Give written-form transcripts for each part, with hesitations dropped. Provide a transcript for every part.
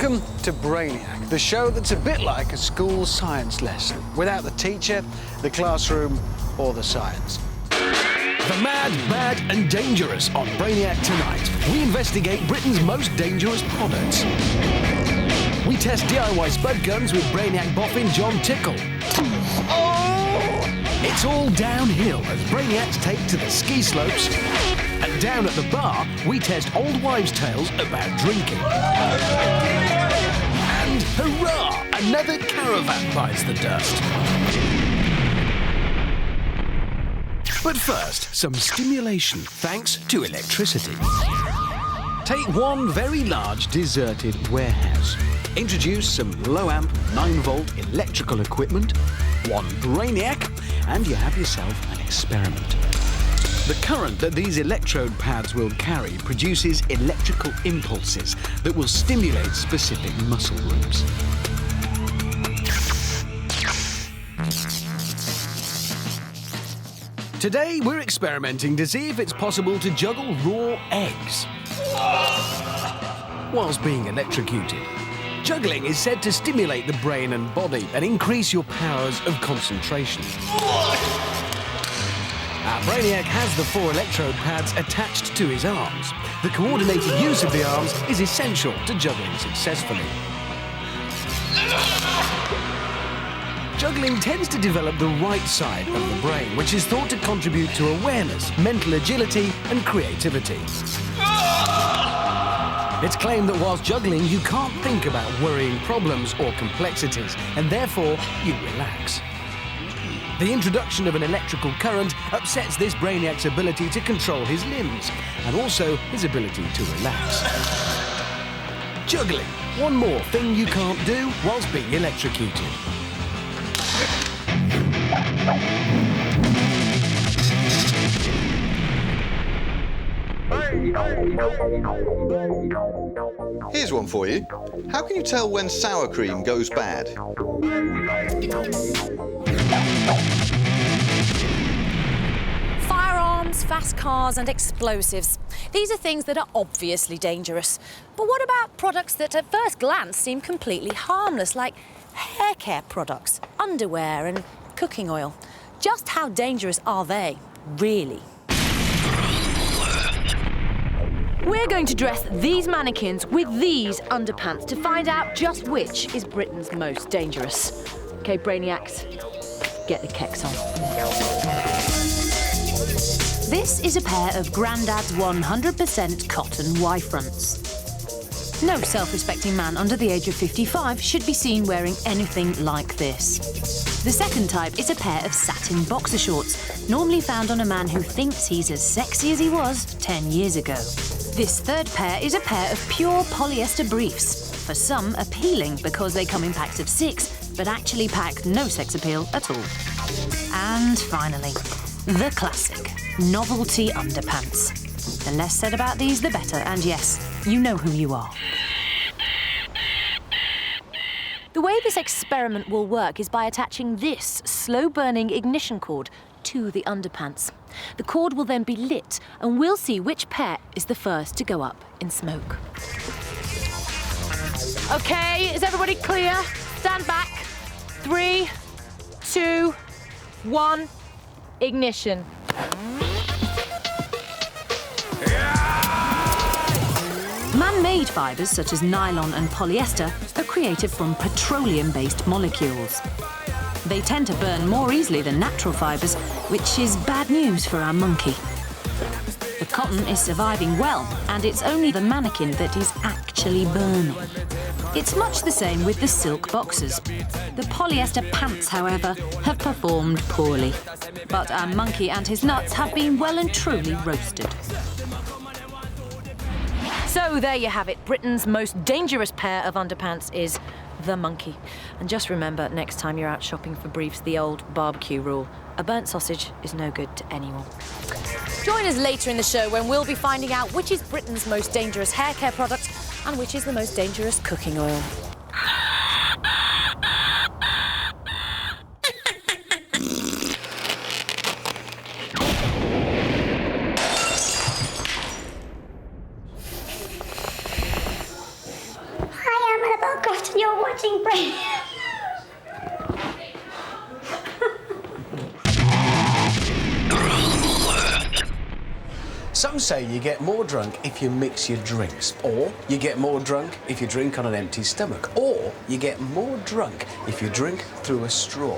Welcome to Brainiac, the show that's a bit like a school science lesson, without the teacher, the classroom, or the science. The mad, bad and dangerous on Brainiac tonight. We investigate Britain's most dangerous products. We test DIY spud guns with Brainiac boffin Jon Tickle. It's all downhill as Brainiacs take to the ski slopes. And down at the bar, we test old wives' tales about drinking. And hurrah! Another caravan bites the dust. But first, some stimulation thanks to electricity. Take one very large deserted warehouse. Introduce some low-amp, 9-volt electrical equipment, one Brainiac, and you have yourself an experiment. The current that these electrode pads will carry produces electrical impulses that will stimulate specific muscle groups. Today, we're experimenting to see if it's possible to juggle raw eggs whilst being electrocuted. Juggling is said to stimulate the brain and body and increase your powers of concentration. Our Brainiac has the 4 electrode pads attached to his arms. The coordinated use of the arms is essential to juggling successfully. Juggling tends to develop the right side of the brain, which is thought to contribute to awareness, mental agility and creativity. It's claimed that whilst juggling, you can't think about worrying problems or complexities, and therefore you relax. The introduction of an electrical current upsets this Brainiac's ability to control his limbs, and also his ability to relax. Juggling, one more thing you can't do whilst being electrocuted. Here's one for you. How can you tell when sour cream goes bad? Firearms, fast cars and explosives. These are things that are obviously dangerous. But what about products that at first glance seem completely harmless, like hair care products, underwear and cooking oil? Just how dangerous are they, really? We're going to dress these mannequins with these underpants to find out just which is Britain's most dangerous. OK, Brainiacs, get the kecks on. This is a pair of Grandad's 100% cotton Y-fronts. No self-respecting man under the age of 55 should be seen wearing anything like this. The second type is a pair of satin boxer shorts, normally found on a man who thinks he's as sexy as he was 10 years ago. This third pair is a pair of pure polyester briefs, for some appealing because they come in packs of 6, but actually pack no sex appeal at all. And finally, the classic, novelty underpants. The less said about these, the better, and yes, you know who you are. The way this experiment will work is by attaching this slow-burning ignition cord to the underpants. The cord will then be lit, and we'll see which pair is the first to go up in smoke. OK, is everybody clear? Stand back. 3, 2, 1, ignition. Man-made fibres such as nylon and polyester are created from petroleum-based molecules. They tend to burn more easily than natural fibres, which is bad news for our monkey. The cotton is surviving well, and it's only the mannequin that is actually burning. It's much the same with the silk boxers. The polyester pants, however, have performed poorly. But our monkey and his nuts have been well and truly roasted. So there you have it. Britain's most dangerous pair of underpants is the monkey. And just remember, next time you're out shopping for briefs, the old barbecue rule. A burnt sausage is no good to anyone. Join us later in the show when we'll be finding out which is Britain's most dangerous hair care product and which is the most dangerous cooking oil. Hi, I'm watching, you're watching Brainiac. Some say you get more drunk if you mix your drinks, or you get more drunk if you drink on an empty stomach, or you get more drunk if you drink through a straw.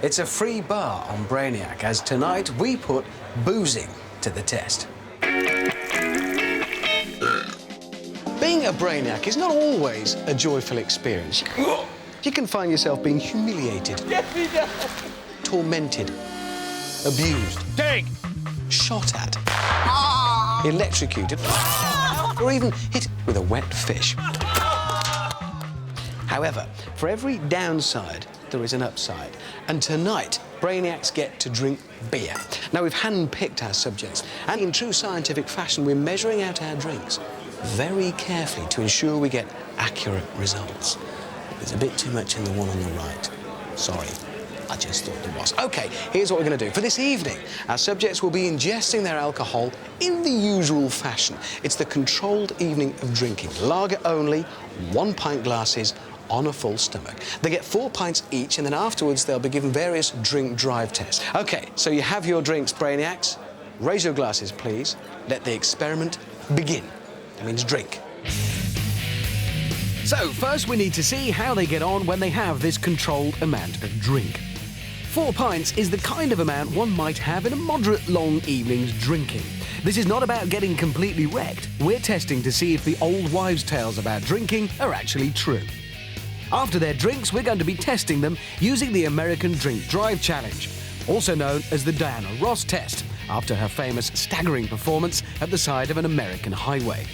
It's a free bar on Brainiac, as tonight we put boozing to the test. Being a Brainiac is not always a joyful experience. You can find yourself being humiliated, tormented, abused, Dig! shot at, electrocuted, or even hit with a wet fish. However, for every downside, there is an upside. And tonight, Brainiacs get to drink beer. Now, we've hand-picked our subjects, and in true scientific fashion, we're measuring out our drinks very carefully to ensure we get accurate results. There's a bit too much in the one on the right. Sorry. I just thought there was. OK, here's what we're going to do. For this evening, our subjects will be ingesting their alcohol in the usual fashion. It's the controlled evening of drinking. Lager only, 1 pint glasses on a full stomach. They get 4 pints each, and then afterwards they'll be given various drink drive tests. OK, so you have your drinks, Brainiacs. Raise your glasses, please. Let the experiment begin. That means drink. So, first we need to see how they get on when they have this controlled amount of drink. 4 pints is the kind of amount one might have in a moderate long evening's drinking. This is not about getting completely wrecked. We're testing to see if the old wives' tales about drinking are actually true. After their drinks, we're going to be testing them using the American Drink Drive Challenge, also known as the Diana Ross test, after her famous staggering performance at the side of an American highway.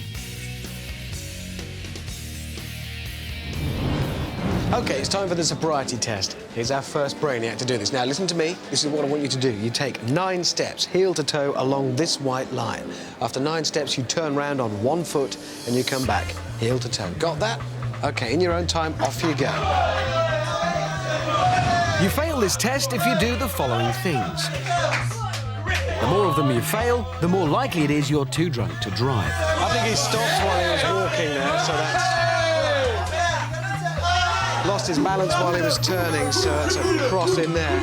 OK, it's time for the sobriety test. Here's our first Brainiac to do this. Now, listen to me. This is what I want you to do. You take 9 steps, heel to toe, along this white line. After 9 steps, you turn round on 1 foot and you come back, heel to toe. Got that? OK, in your own time, off you go. You fail this test if you do the following things. The more of them you fail, the more likely it is you're too drunk to drive. I think he stopped while he was walking there, so that's... Lost his balance while he was turning, so that's a cross in there.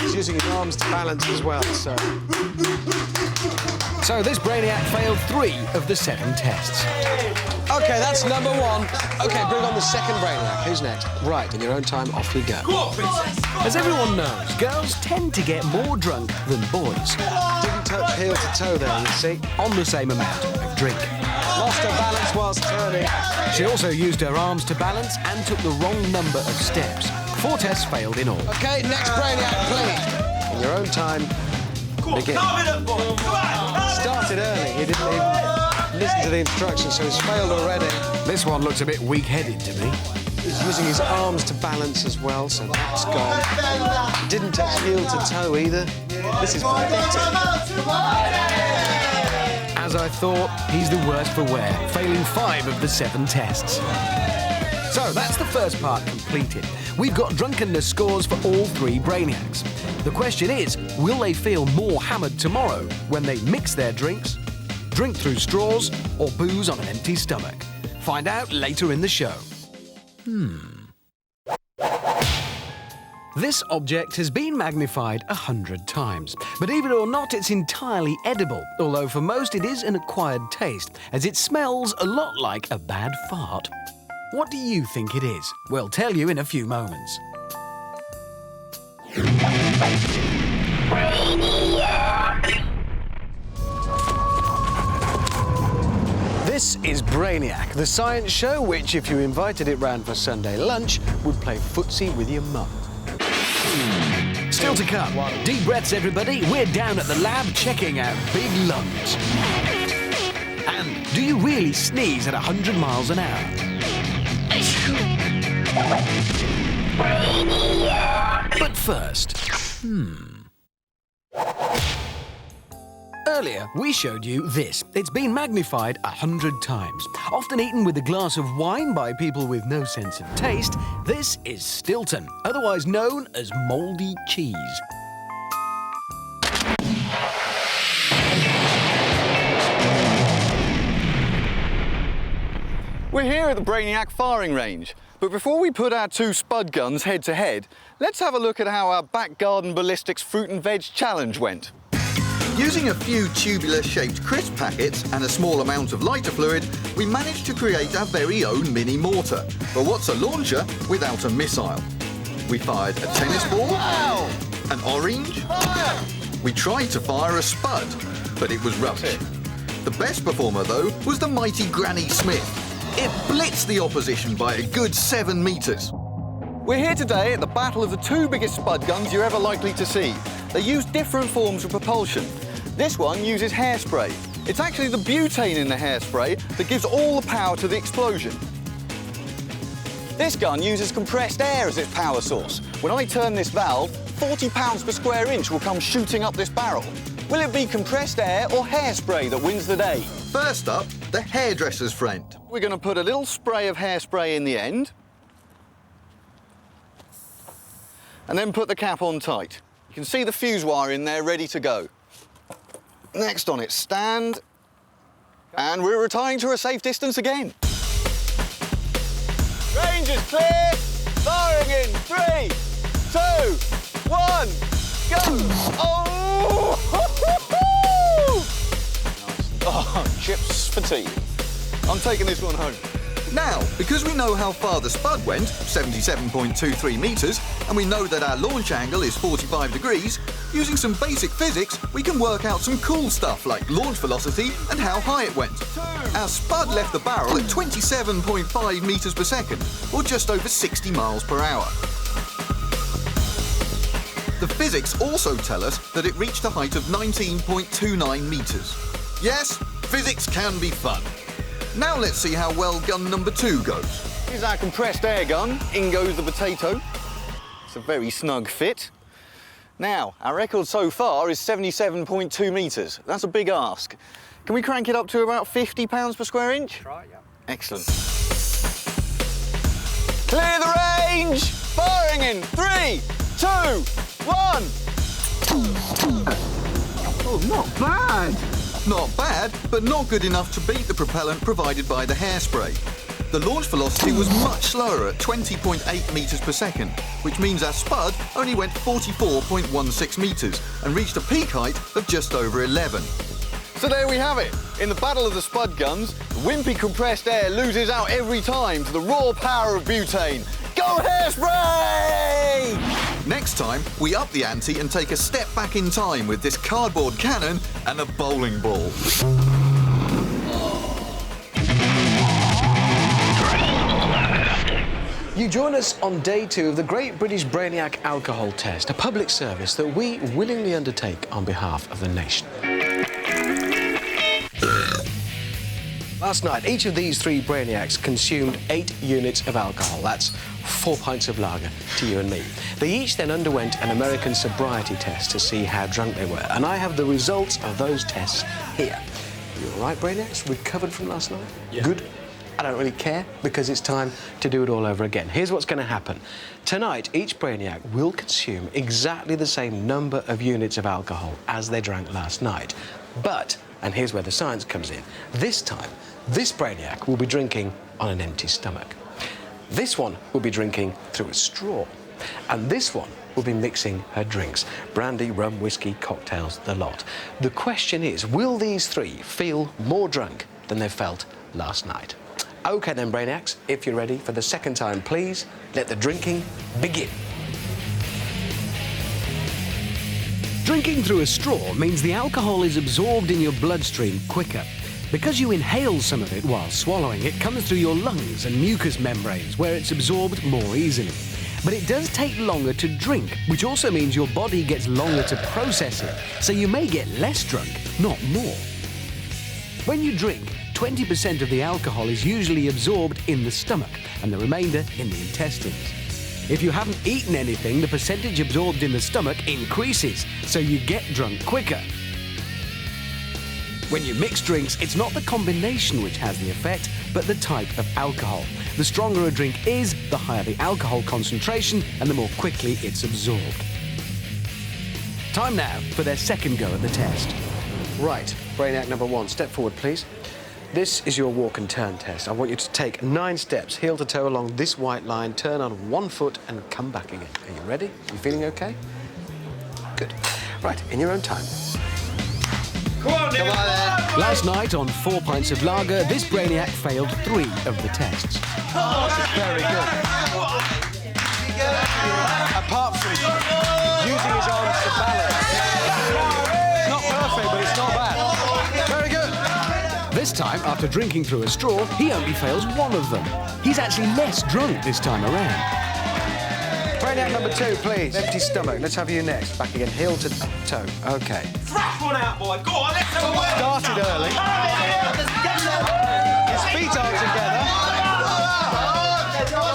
He's using his arms to balance as well, so... So this Brainiac failed 3 of the 7 tests. OK, that's number 1. OK, bring on the second Brainiac. Who's next? Right, in your own time, off you go. As everyone knows, girls tend to get more drunk than boys. Didn't touch heel to toe there, you see. On the same amount of drink. Lost her balance whilst turning. She also used her arms to balance and took the wrong number of steps. 4 tests failed in all. OK, next Brainiac, please. In your own time, begin. Started early. He didn't even listen to the instructions, so he's failed already. This one looks a bit weak-headed to me. He's using his arms to balance as well, so that's gone. Didn't touch heel to toe either. This is pathetic. As I thought, he's the worst for wear, failing 5 of the 7 tests. So that's the first part completed. We've got drunkenness scores for all 3 Brainiacs. The question is, will they feel more hammered tomorrow when they mix their drinks, drink through straws, or booze on an empty stomach? Find out later in the show. This object has been magnified 100 times, believe it or not, it's entirely edible, although for most it is an acquired taste, as it smells a lot like a bad fart. What do you think it is? We'll tell you in a few moments. This is Brainiac, the science show which, if you invited it round for Sunday lunch, would play footsie with your mum. Still to come. Deep breaths, everybody. We're down at the lab checking out big lungs. And do you really sneeze at 100 miles an hour? But first, Earlier, we showed you this. It's been magnified 100 times. Often eaten with a glass of wine by people with no sense of taste, this is Stilton, otherwise known as mouldy cheese. We're here at the Brainiac firing range, but before we put our two Spud guns head to head, let's have a look at how our back garden ballistics fruit and veg challenge went. Using a few tubular-shaped crisp packets and a small amount of lighter fluid, we managed to create our very own mini mortar. But what's a launcher without a missile? We fired a tennis ball, an orange. We tried to fire a Spud, but it was rubbish. The best performer, though, was the mighty Granny Smith. It blitzed the opposition by a good 7 metres. We're here today at the battle of the two biggest Spud guns you're ever likely to see. They use different forms of propulsion. This one uses hairspray. It's actually the butane in the hairspray that gives all the power to the explosion. This gun uses compressed air as its power source. When I turn this valve, 40 pounds per square inch will come shooting up this barrel. Will it be compressed air or hairspray that wins the day? First up, the hairdresser's friend. We're going to put a little spray of hairspray in the end. And then put the cap on tight. You can see the fuse wire in there ready to go. Next on its stand. And we're retiring to a safe distance again. Range is clear. Firing in 3, 2, 1, go! Oh! Oh, chips for tea. I'm taking this one home. Now, because we know how far the Spud went, 77.23 metres, and we know that our launch angle is 45 degrees, using some basic physics, we can work out some cool stuff like launch velocity and how high it went. Our Spud left the barrel at 27.5 metres per second, or just over 60 miles per hour. The physics also tell us that it reached a height of 19.29 metres. Yes, physics can be fun. Now let's see how well gun number 2 goes. Here's our compressed air gun. In goes the potato. It's a very snug fit. Now, our record so far is 77.2 metres. That's a big ask. Can we crank it up to about 50 pounds per square inch? Try, yeah. Excellent. Clear the range! Firing in 3, 2, 1. Oh, not bad. Not bad, but not good enough to beat the propellant provided by the hairspray. The launch velocity was much slower at 20.8 metres per second, which means our Spud only went 44.16 metres and reached a peak height of just over 11. So there we have it. In the battle of the Spud guns, the wimpy compressed air loses out every time to the raw power of butane. Go hairspray! Next time, we up the ante and take a step back in time with this cardboard cannon and a bowling ball. You join us on day 2 of the Great British Brainiac Alcohol Test, a public service that we willingly undertake on behalf of the nation. Last night, each of these 3 Brainiacs consumed 8 units of alcohol. That's 4 pints of lager to you and me. They each then underwent an American sobriety test to see how drunk they were, and I have the results of those tests here. You all right, Brainiacs? Recovered from last night? Yeah. Good? I don't really care, because it's time to do it all over again. Here's what's going to happen. Tonight, each Brainiac will consume exactly the same number of units of alcohol as they drank last night. But, and here's where the science comes in, this time, this Brainiac will be drinking on an empty stomach. This one will be drinking through a straw. And this one will be mixing her drinks. Brandy, rum, whiskey, cocktails, the lot. The question is, will these 3 feel more drunk than they felt last night? OK then, Brainiacs, if you're ready for the second time, please let the drinking begin. Drinking through a straw means the alcohol is absorbed in your bloodstream quicker. Because you inhale some of it while swallowing, it comes through your lungs and mucous membranes, where it's absorbed more easily. But it does take longer to drink, which also means your body gets longer to process it, so you may get less drunk, not more. When you drink, 20% of the alcohol is usually absorbed in the stomach, and the remainder in the intestines. If you haven't eaten anything, the percentage absorbed in the stomach increases, so you get drunk quicker. When you mix drinks, it's not the combination which has the effect, but the type of alcohol. The stronger a drink is, the higher the alcohol concentration and the more quickly it's absorbed. Time now for their second go at the test. Right, Brainiac number 1, step forward, please. This is your walk and turn test. I want you to take 9 steps, heel to toe along this white line, turn on 1 foot and come back again. Are you ready? You feeling okay? Good. Right, in your own time. Come on then. Last night on 4 pints of lager, this Brainiac failed 3 of the tests. Very good. Apart from using his arms to balance. It's not perfect, but it's not bad. Very good. This time, after drinking through a straw, he only fails 1 of them. He's actually less drunk this time around. Brainiac number 2, please. Empty stomach. Let's have you next. Back again, heel to toe. OK. Thrash one out, boy. Go on, let's have a work. Started early. His feet are together.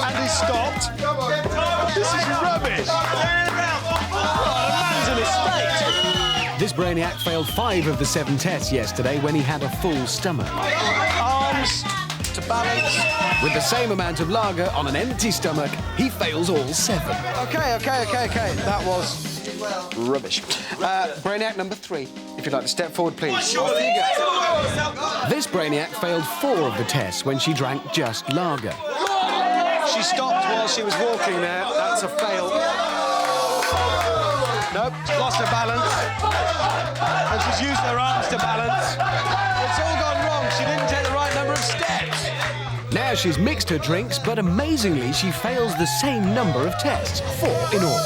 And he stopped. This is rubbish. Oh, the man's in a state. This Brainiac failed 5 of the 7 tests yesterday when he had a full stomach. Arms to balance. With the same amount of lager on an empty stomach, he fails all 7. OK. That was rubbish. Brainiac number 3. If you'd like to step forward, please. Off you go. This Brainiac failed 4 of the tests when she drank just lager. She stopped while she was walking there. That's a fail. Nope, she's lost her balance. And she's used her arms to balance. It's all gone wrong. She didn't take the right number of steps. Now she's mixed her drinks, but amazingly she fails the same number of tests, 4 in all.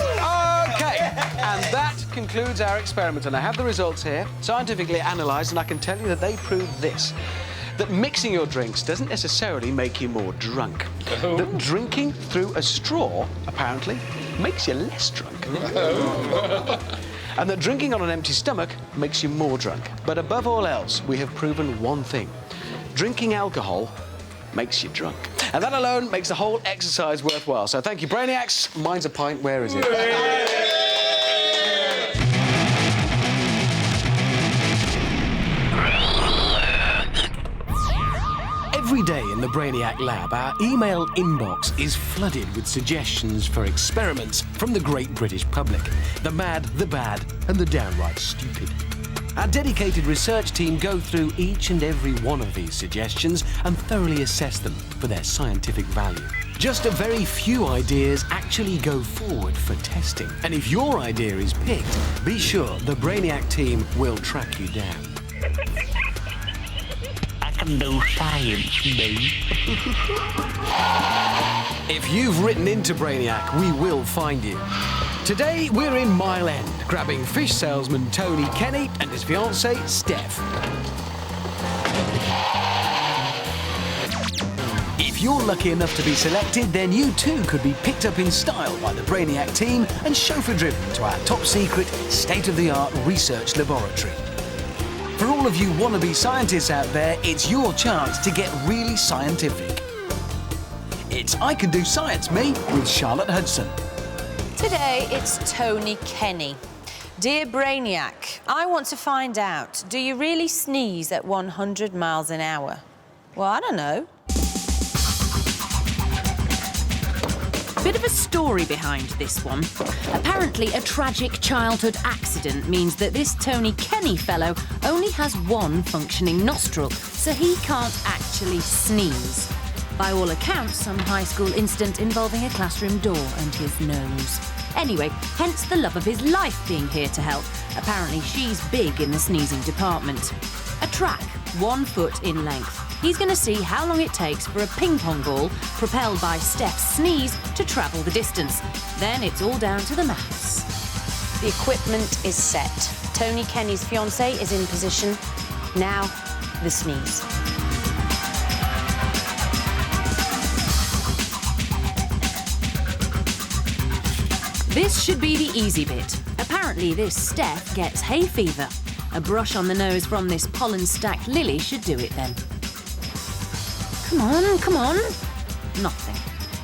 OK, and that concludes our experiment. And I have the results here, scientifically analysed, and I can tell you that they prove this. That mixing your drinks doesn't necessarily make you more drunk. That drinking through a straw, apparently, makes you less drunk. And that drinking on an empty stomach makes you more drunk. But above all else, we have proven one thing. Drinking alcohol makes you drunk. And that alone makes the whole exercise worthwhile. So thank you, Brainiacs. Mine's a pint. Where is it? Every day in the Brainiac lab, our email inbox is flooded with suggestions for experiments from the great British public. The mad, the bad, and the downright stupid. Our dedicated research team go through each and every one of these suggestions and thoroughly assess them for their scientific value. Just a very few ideas actually go forward for testing. And if your idea is picked, be sure the Brainiac team will track you down. No science, mate. If you've written into Brainiac, we will find you. Today, we're in Mile End, grabbing fish salesman Tony Kenny and his fiancée, Steph. If you're lucky enough to be selected, then you too could be picked up in style by the Brainiac team and chauffeur-driven to our top-secret, state-of-the-art research laboratory. For all of you wannabe scientists out there, it's your chance to get really scientific. It's I Can Do Science Me with Charlotte Hudson. Today, it's Tony Kenny. Dear Brainiac, I want to find out, do you really sneeze at 100 miles an hour? Well, I don't know. Bit of a story behind this one. Apparently, a tragic childhood accident means that this Tony Kenny fellow only has 1 functioning nostril, so he can't actually sneeze. By all accounts, some high school incident involving a classroom door and his nose. Anyway, hence the love of his life being here to help. Apparently, she's big in the sneezing department. A track, 1 foot in length. He's going to see how long it takes for a ping-pong ball, propelled by Steph's sneeze, to travel the distance. Then it's all down to the maths. The equipment is set. Tony Kenny's fiancée is in position. Now, the sneeze. This should be the easy bit. Apparently, this Steph gets hay fever. A brush on the nose from this pollen-stacked lily should do it then. Come on. Nothing.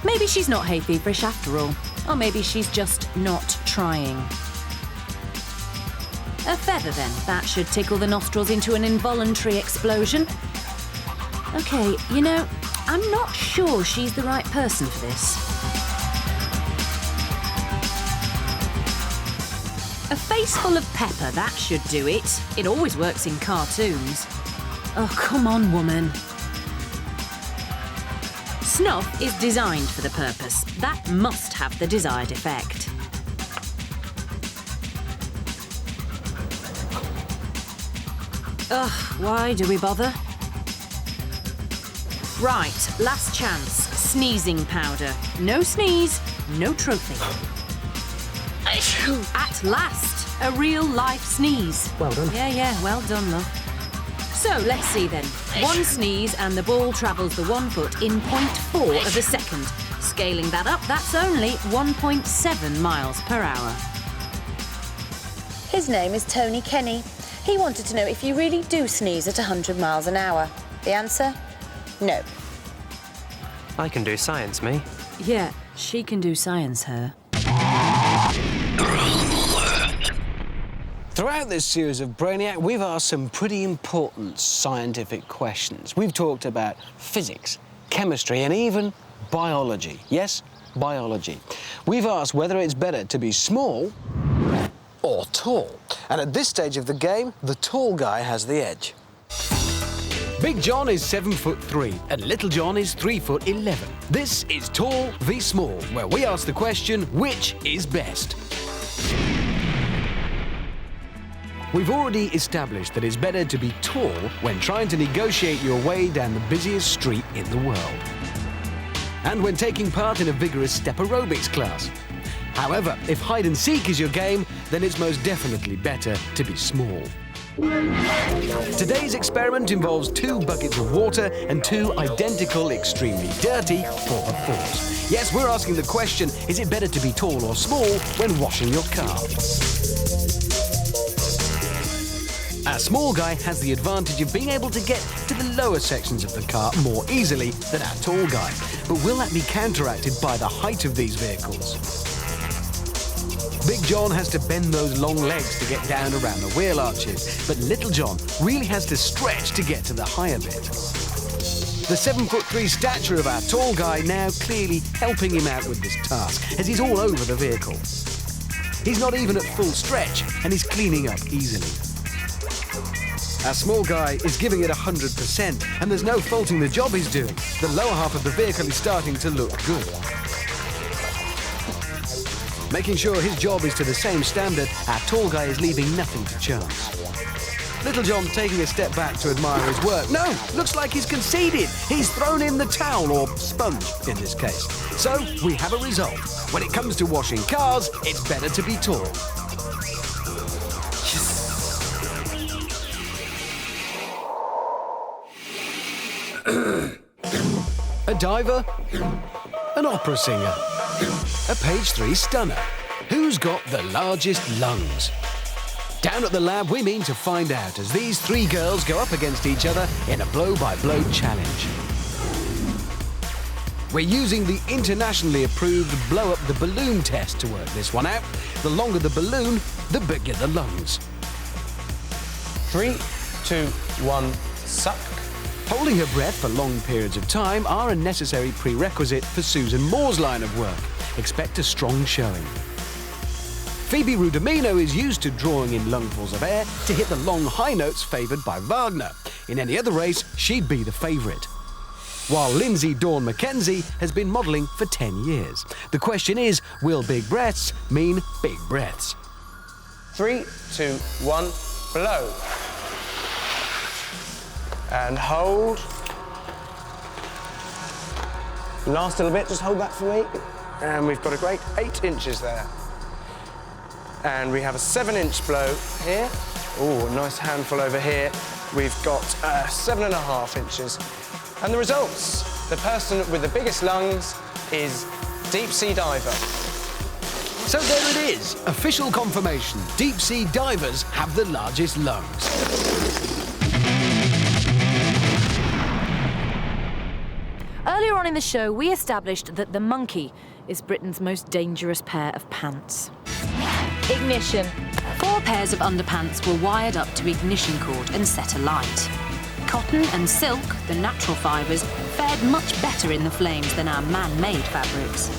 Maybe she's not hay feverish after all. Or maybe she's just not trying. A feather then. That should tickle the nostrils into an involuntary explosion. OK, you know, I'm not sure she's the right person for this. A face full of pepper, that should do it. It always works in cartoons. Oh, come on, woman. Snuff is designed for the purpose. That must have the desired effect. Ugh, why do we bother? Right, last chance. Sneezing powder. No sneeze, no trophy. At last, a real-life sneeze. Well done. Yeah, well done, love. So, let's see then. One sneeze and the ball travels the 1 foot in 0.4 of a second. Scaling that up, that's only 1.7 miles per hour. His name is Tony Kenny. He wanted to know if you really do sneeze at 100 miles an hour. The answer? No. I can do science, me. Yeah, she can do science, her. Throughout this series of Brainiac, we've asked some pretty important scientific questions. We've talked about physics, chemistry, and even biology. Yes, biology. We've asked whether it's better to be small or tall. And at this stage of the game, the tall guy has the edge. Big John is 7'3" and Little John is 3'11". This is Tall v Small, where we ask the question, which is best? We've already established that it's better to be tall when trying to negotiate your way down the busiest street in the world. And when taking part in a vigorous step aerobics class. However, if hide and seek is your game, then it's most definitely better to be small. Today's experiment involves 2 buckets of water and 2 identical, extremely dirty 4x4s. Yes, we're asking the question, is it better to be tall or small when washing your car? Our small guy has the advantage of being able to get to the lower sections of the car more easily than our tall guy. But will that be counteracted by the height of these vehicles? Big John has to bend those long legs to get down around the wheel arches, but Little John really has to stretch to get to the higher bit. The 7'3" stature of our tall guy now clearly helping him out with this task, as he's all over the vehicle. He's not even at full stretch, and he's cleaning up easily. Our small guy is giving it 100%, and there's no faulting the job he's doing. The lower half of the vehicle is starting to look good. Making sure his job is to the same standard, our tall guy is leaving nothing to chance. Little John taking a step back to admire his work. No, looks like he's conceded. He's thrown in the towel, or sponge in this case. So we have a result. When it comes to washing cars, it's better to be tall. A diver, an opera singer, a page 3 stunner. Who's got the largest lungs? Down at the lab, we mean to find out as these 3 girls go up against each other in a blow-by-blow challenge. We're using the internationally approved blow-up-the-balloon test to work this one out. The longer the balloon, the bigger the lungs. 3, 2, 1, suck. Holding her breath for long periods of time are a necessary prerequisite for Susan Moore's line of work. Expect a strong showing. Phoebe Rudamino is used to drawing in lungfuls of air to hit the long high notes favoured by Wagner. In any other race, she'd be the favourite. While Lindsay Dawn Mackenzie has been modelling for 10 years. The question is, will big breaths mean big breaths? 3, 2, 1, blow. And hold. Last little bit, just hold that for me. And we've got a great 8 inches there. And we have a 7-inch blow here. Oh, a nice handful over here. We've got 7.5 inches. And the results, the person with the biggest lungs is deep sea diver. So there it is, official confirmation. Deep sea divers have the largest lungs. Earlier on in the show, we established that the monkey is Britain's most dangerous pair of pants. Ignition. 4 pairs of underpants were wired up to ignition cord and set alight. Cotton and silk, the natural fibres, fared much better in the flames than our man-made fabrics.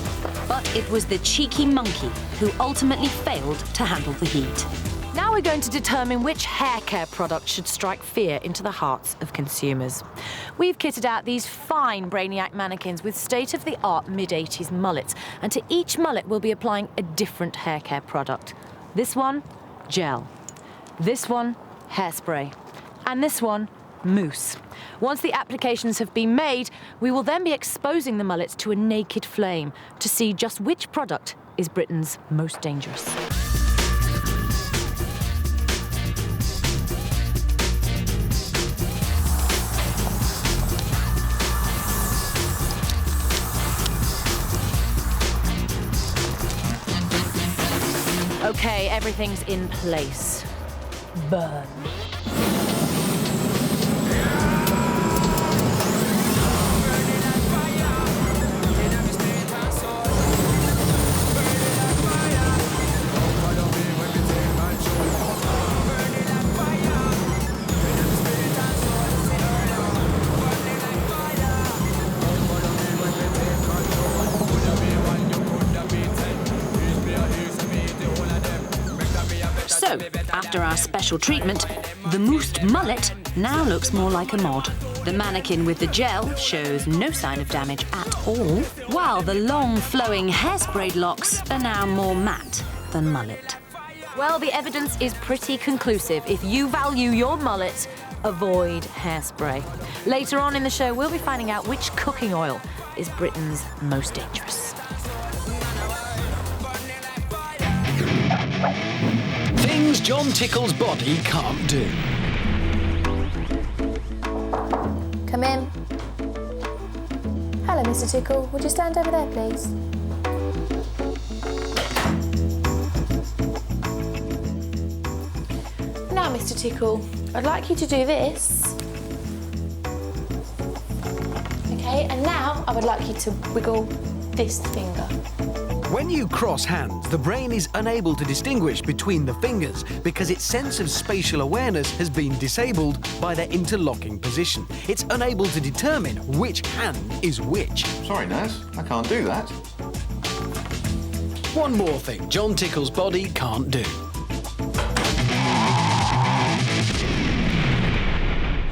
But it was the cheeky monkey who ultimately failed to handle the heat. Now we're going to determine which hair care product should strike fear into the hearts of consumers. We've kitted out these fine Brainiac mannequins with state-of-the-art mid-80s mullets, and to each mullet we'll be applying a different hair care product. This one, gel. This one, hairspray. And this one, mousse. Once the applications have been made, we will then be exposing the mullets to a naked flame to see just which product is Britain's most dangerous. Okay, everything's in place. Burn. So, after our special treatment, the moussed mullet now looks more like a mod. The mannequin with the gel shows no sign of damage at all, while the long, flowing hairsprayed locks are now more matte than mullet. Well, the evidence is pretty conclusive. If you value your mullet, avoid hairspray. Later on in the show, we'll be finding out which cooking oil is Britain's most dangerous. Things Jon Tickle's body can't do. Come in. Hello, Mr. Tickle. Would you stand over there, please? Now, Mr. Tickle, I'd like you to do this. Okay, and now I would like you to wiggle this finger. When you cross hands, the brain is unable to distinguish between the fingers because its sense of spatial awareness has been disabled by their interlocking position. It's unable to determine which hand is which. Sorry, nurse, I can't do that. One more thing Jon Tickle's body can't do.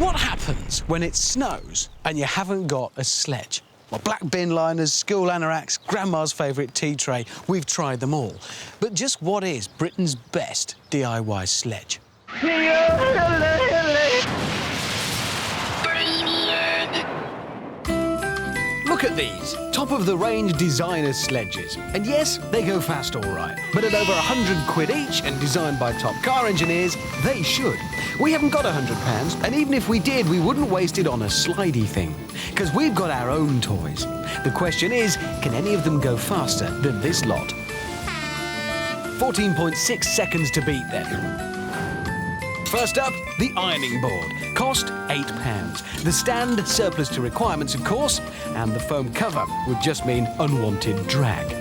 What happens when it snows and you haven't got a sledge? Well, black bin liners, school anoraks, grandma's favourite tea tray, we've tried them all. But just what is Britain's best DIY sledge? Look at these, top-of-the-range designer sledges. And yes, they go fast all right. But at over 100 quid each and designed by top car engineers, they should. We haven't got £100, and even if we did, we wouldn't waste it on a slidey thing. Because we've got our own toys. The question is, can any of them go faster than this lot? 14.6 seconds to beat then. First up, the ironing board. Cost £8. The stand, surplus to requirements, of course, and the foam cover would just mean unwanted drag.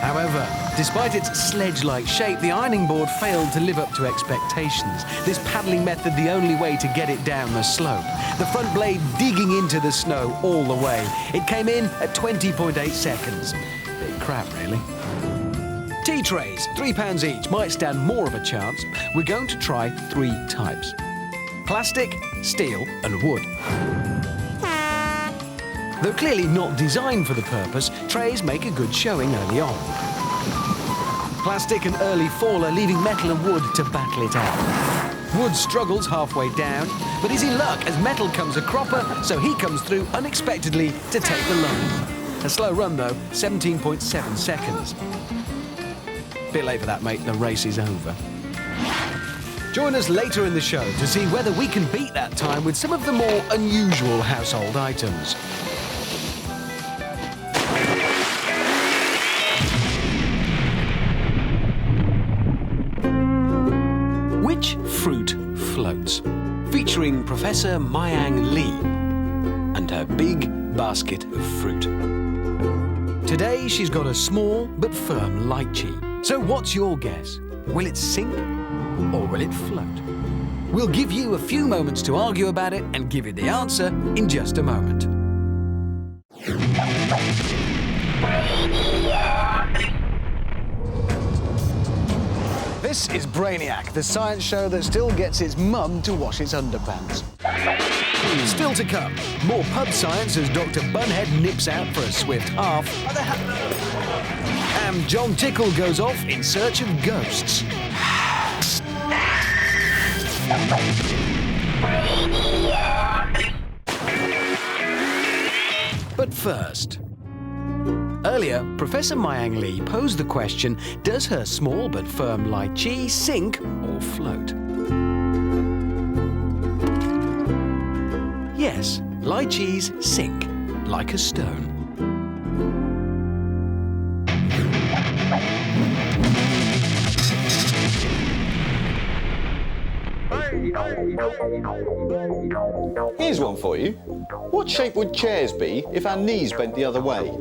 However, despite its sledge-like shape, the ironing board failed to live up to expectations. This paddling method the only way to get it down the slope. The front blade digging into the snow all the way. It came in at 20.8 seconds. Bit crap, really. Tea trays, £3 each, might stand more of a chance. We're going to try 3 types. Plastic, steel and wood. Though clearly not designed for the purpose, trays make a good showing early on. Plastic an early faller, leaving metal and wood to battle it out. Wood struggles halfway down, but is in luck as metal comes a cropper, so he comes through unexpectedly to take the load. A slow run though, 17.7 seconds. Bit late for that, mate. The race is over. Join us later in the show to see whether we can beat that time with some of the more unusual household items. Which fruit floats? Featuring Professor Myang Lee and her big basket of fruit. Today she's got a small but firm lychee. So what's your guess? Will it sink or will it float? We'll give you a few moments to argue about it and give you the answer in just a moment. This is Brainiac, the science show that still gets its mum to wash its underpants. Still to come, more pub science as Dr. Bunhead nips out for a swift half. And Jon Tickle goes off in search of ghosts. But first... Earlier, Professor Mayang Lee posed the question, does her small but firm lychee sink or float? Yes, lychees sink, like a stone. Here's one for you. What shape would chairs be if our knees bent the other way?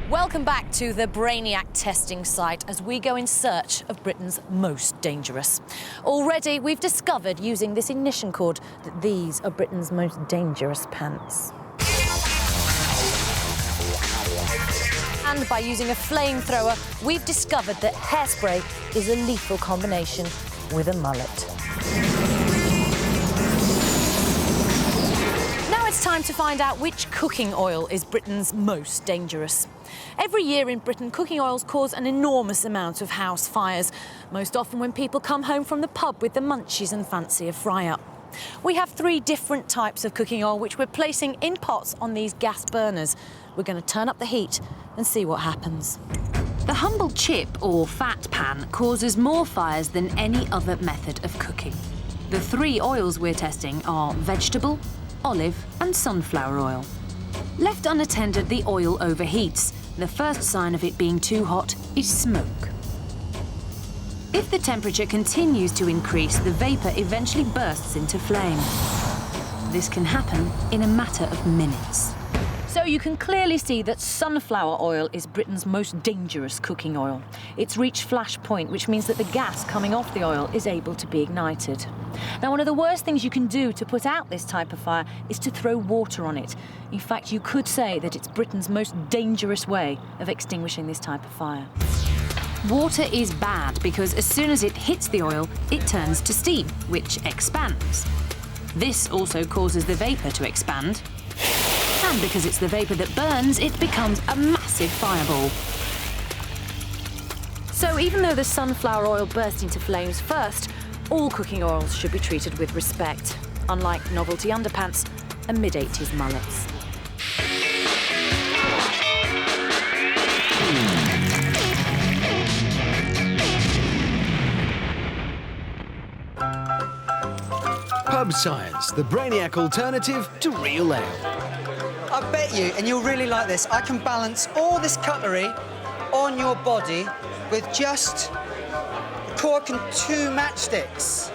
Welcome back to the Brainiac testing site as we go in search of Britain's most dangerous. Already, we've discovered using this ignition cord that these are Britain's most dangerous pants. And by using a flamethrower, we've discovered that hairspray is a lethal combination with a mullet. Now it's time to find out which cooking oil is Britain's most dangerous. Every year in Britain, cooking oils cause an enormous amount of house fires, most often when people come home from the pub with the munchies and fancy a fry-up. We have 3 different types of cooking oil which we're placing in pots on these gas burners. We're going to turn up the heat and see what happens. The humble chip or fat pan causes more fires than any other method of cooking. The 3 oils we're testing are vegetable, olive and sunflower oil. Left unattended, the oil overheats. The first sign of it being too hot is smoke. If the temperature continues to increase, the vapour eventually bursts into flame. This can happen in a matter of minutes. So you can clearly see that sunflower oil is Britain's most dangerous cooking oil. It's reached flash point, which means that the gas coming off the oil is able to be ignited. Now, one of the worst things you can do to put out this type of fire is to throw water on it. In fact, you could say that it's Britain's most dangerous way of extinguishing this type of fire. Water is bad because as soon as it hits the oil, it turns to steam, which expands. This also causes the vapour to expand. And because it's the vapour that burns, it becomes a massive fireball. So even though the sunflower oil burst into flames first, all cooking oils should be treated with respect, unlike novelty underpants and mid-80s mullets. Pub science, the Brainiac alternative to real ale. I bet you, and you'll really like this, I can balance all this cutlery on your body with just a cork and 2 matchsticks.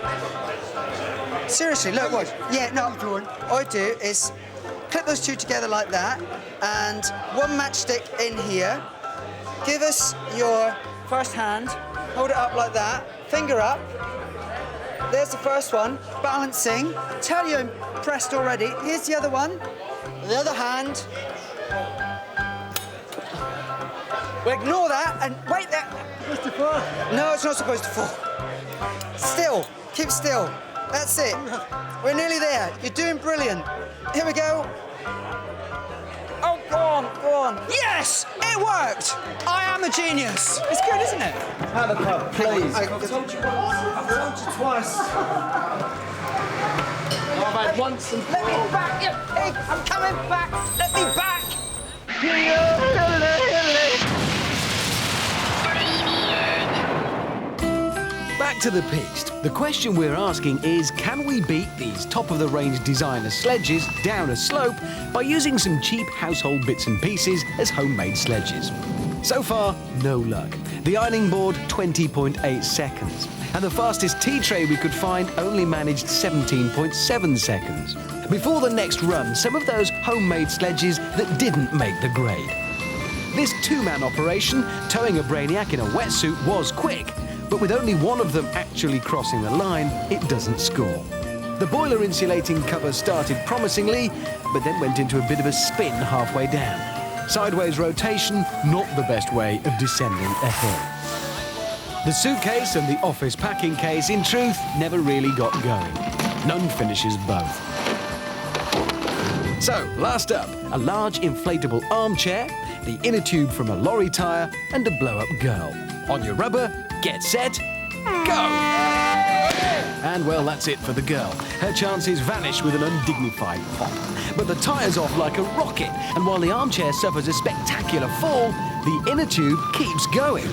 Seriously, look, watch. Yeah, no, all I do is clip those 2 together like that, and 1 matchstick in here. Give us your first hand, hold it up like that, finger up. There's the first one, balancing. Tell you I'm impressed already. Here's the other one. The other hand. We'll ignore that and wait there. Supposed to fall? No, it's not supposed to fall. Still, keep still. That's it. We're nearly there. You're doing brilliant. Here we go. Oh, go on, go on. Yes, it worked. I am a genius. It's good, isn't it? Have a cup, please. I've told you twice. I've had once and Let me back, you pig! I'm coming back! Let me back! Back to the piste. The question we're asking is, can we beat these top-of-the-range designer sledges down a slope by using some cheap household bits and pieces as homemade sledges? So far, no luck. The ironing board, 20.8 seconds. And the fastest tea tray we could find only managed 17.7 seconds. Before the next run, some of those homemade sledges that didn't make the grade. This 2-man operation, towing a Brainiac in a wetsuit, was quick, but with only one of them actually crossing the line, it doesn't score. The boiler insulating cover started promisingly, but then went into a bit of a spin halfway down. Sideways rotation, not the best way of descending a hill. The suitcase and the office packing case, in truth, never really got going. None finishes both. So, last up, a large inflatable armchair, the inner tube from a lorry tyre, and a blow-up girl. On your rubber, get set, go! And, well, that's it for the girl. Her chances vanish with an undignified pop. But the tyre's off like a rocket, and while the armchair suffers a spectacular fall, the inner tube keeps going.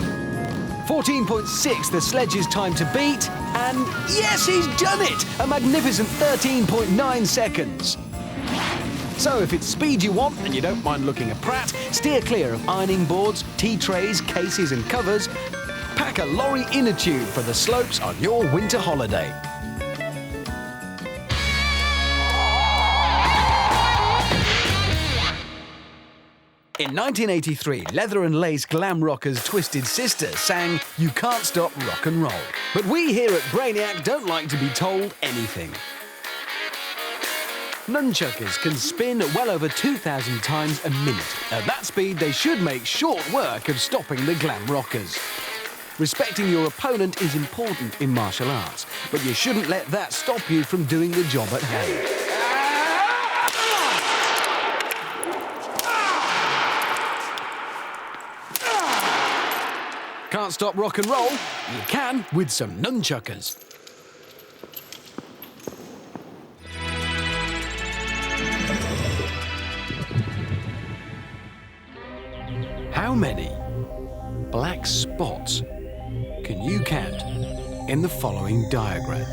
14.6, the Sledge's time to beat, and yes, he's done it! A magnificent 13.9 seconds. So if it's speed you want and you don't mind looking a prat, steer clear of ironing boards, tea trays, cases and covers. Pack a lorry inner tube for the slopes on your winter holiday. In 1983, leather and lace glam rockers Twisted Sister sang "You Can't Stop Rock and Roll." But we here at Brainiac don't like to be told anything. Nunchucks can spin well over 2,000 times a minute. At that speed, they should make short work of stopping the glam rockers. Respecting your opponent is important in martial arts, but you shouldn't let that stop you from doing the job at hand. Can't stop rock and roll? You can with some nunchuckers. How many black spots can you count in the following diagram?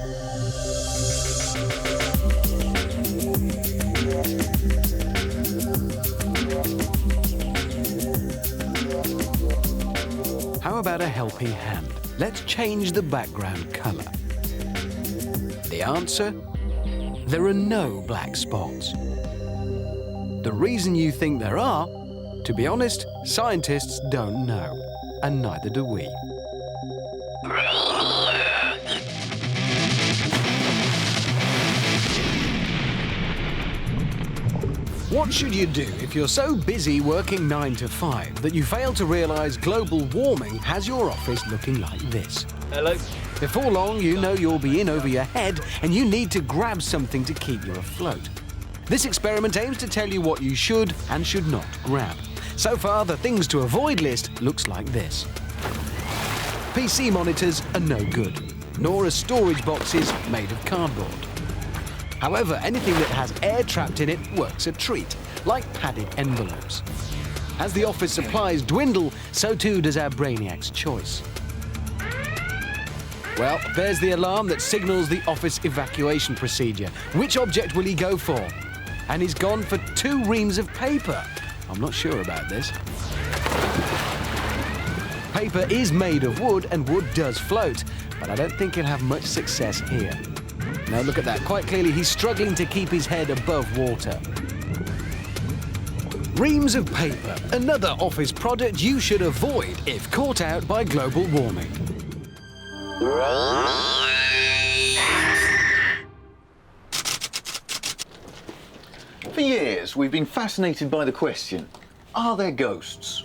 How about a helping hand? Let's change the background colour. The answer? There are no black spots. The reason you think there are, to be honest, scientists don't know, and neither do we. What should you do if you're so busy working 9 to 5 that you fail to realise global warming has your office looking like this? Hello. Before long, you know you'll be in over your head and you need to grab something to keep you afloat. This experiment aims to tell you what you should and should not grab. So far, the things to avoid list looks like this. PC monitors are no good, nor are storage boxes made of cardboard. However, anything that has air trapped in it works a treat, like padded envelopes. As the office supplies dwindle, so too does our Brainiac's choice. Well, there's the alarm that signals the office evacuation procedure. Which object will he go for? And he's gone for 2 reams of paper. I'm not sure about this. Paper is made of wood, and wood does float, but I don't think he'll have much success here. Now look at that. Quite clearly, he's struggling to keep his head above water. Reams of paper, another office product you should avoid if caught out by global warming. For years, we've been fascinated by the question, are there ghosts?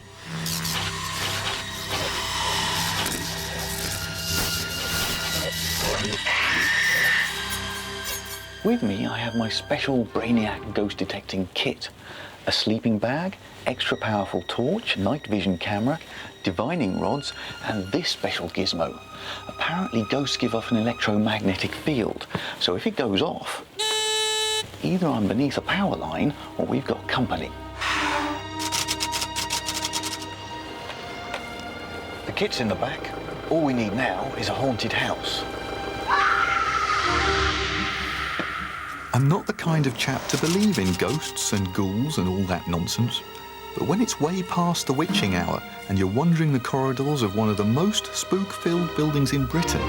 With me, I have my special Brainiac ghost detecting kit. A sleeping bag, extra powerful torch, night vision camera, divining rods, and this special gizmo. Apparently, ghosts give off an electromagnetic field, so if it goes off, either I'm beneath a power line or we've got company. The kit's in the back. All we need now is a haunted house. I'm not the kind of chap to believe in ghosts and ghouls and all that nonsense. But when it's way past the witching hour and you're wandering the corridors of one of the most spook-filled buildings in Britain,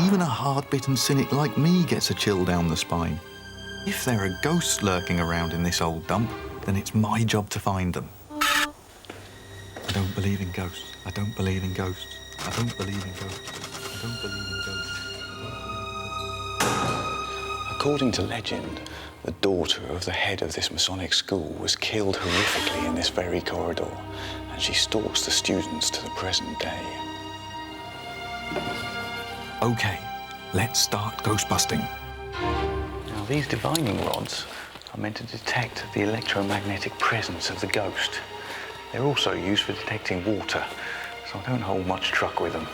even a hard-bitten cynic like me gets a chill down the spine. If there are ghosts lurking around in this old dump, then it's my job to find them. I don't believe in ghosts. I don't believe in ghosts. I don't believe in ghosts. I don't believe in ghosts. According to legend, the daughter of the head of this Masonic school was killed horrifically in this very corridor, and she stalks the students to the present day. OK, let's start ghostbusting. Now, these divining rods are meant to detect the electromagnetic presence of the ghost. They're also used for detecting water, so I don't hold much truck with them.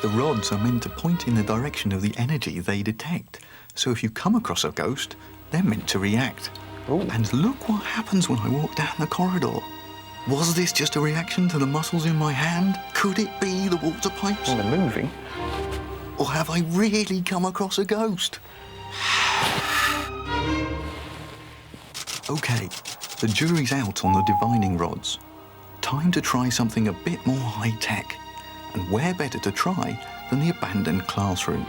The rods are meant to point in the direction of the energy they detect. So if you come across a ghost, they're meant to react. Ooh. And look what happens when I walk down the corridor. Was this just a reaction to the muscles in my hand? Could it be the water pipes? Well, they're moving. Or have I really come across a ghost? OK, the jury's out on the divining rods. Time to try something a bit more high-tech. And where better to try than the abandoned classroom?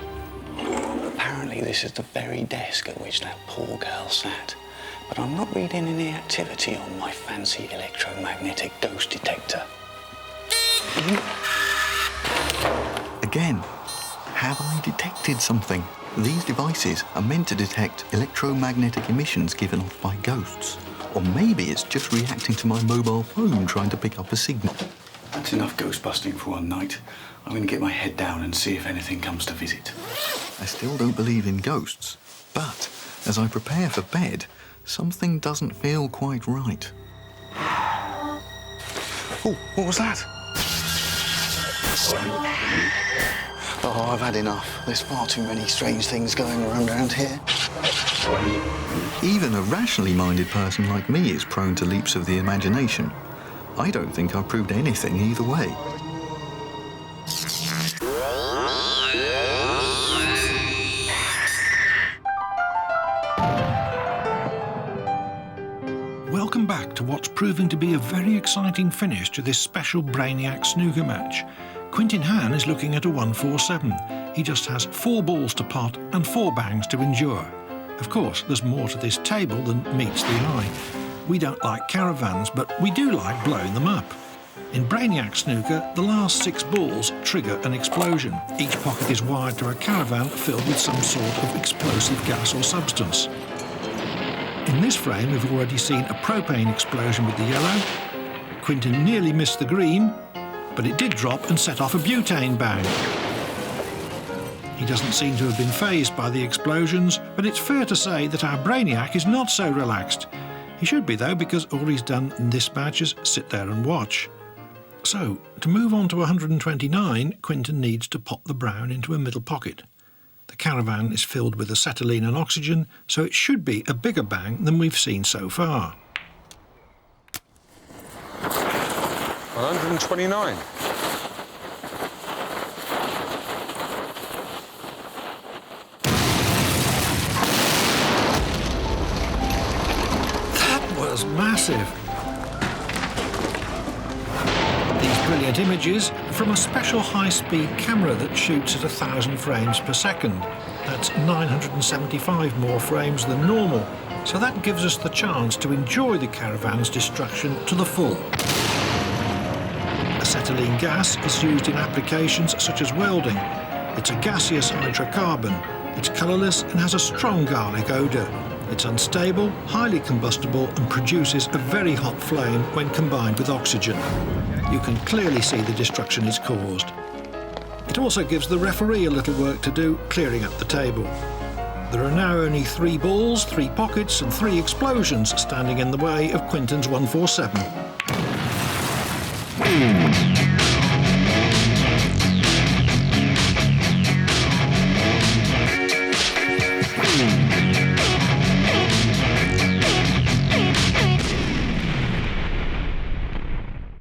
Apparently this is the very desk at which that poor girl sat. But I'm not reading any activity on my fancy electromagnetic ghost detector. Again, have I detected something? These devices are meant to detect electromagnetic emissions given off by ghosts. Or maybe it's just reacting to my mobile phone trying to pick up a signal. That's enough ghost busting for one night. I'm going to get my head down and see if anything comes to visit. I still don't believe in ghosts, but as I prepare for bed, something doesn't feel quite right. Oh, what was that? Oh, I've had enough. There's far too many strange things going around here. Even a rationally minded person like me is prone to leaps of the imagination. I don't think I've proved anything either way. Welcome back to what's proving to be a very exciting finish to this special Brainiac snooker match. Quintin Hann is looking at a 147. He just has 4 balls to pot and 4 bangs to endure. Of course, there's more to this table than meets the eye. We don't like caravans, but we do like blowing them up. In Brainiac snooker, the last 6 balls trigger an explosion. Each pocket is wired to a caravan filled with some sort of explosive gas or substance. In this frame, we've already seen a propane explosion with the yellow. Quintin nearly missed the green, but it did drop and set off a butane bang. He doesn't seem to have been fazed by the explosions, but it's fair to say that our Brainiac is not so relaxed. He should be, though, because all he's done in this match is sit there and watch. So, to move on to 129, Quintin needs to pop the brown into a middle pocket. The caravan is filled with acetylene and oxygen, so it should be a bigger bang than we've seen so far. 129. Was massive. These brilliant images are from a special high-speed camera that shoots at 1,000 frames per second. That's 975 more frames than normal, so that gives us the chance to enjoy the caravan's destruction to the full. Acetylene gas is used in applications such as welding. It's a gaseous hydrocarbon. It's colourless and has a strong garlic odour. It's unstable, highly combustible and produces a very hot flame when combined with oxygen. You can clearly see the destruction it's caused. It also gives the referee a little work to do, clearing up the table. There are now only 3 balls, 3 pockets and 3 explosions standing in the way of Quintin's 147.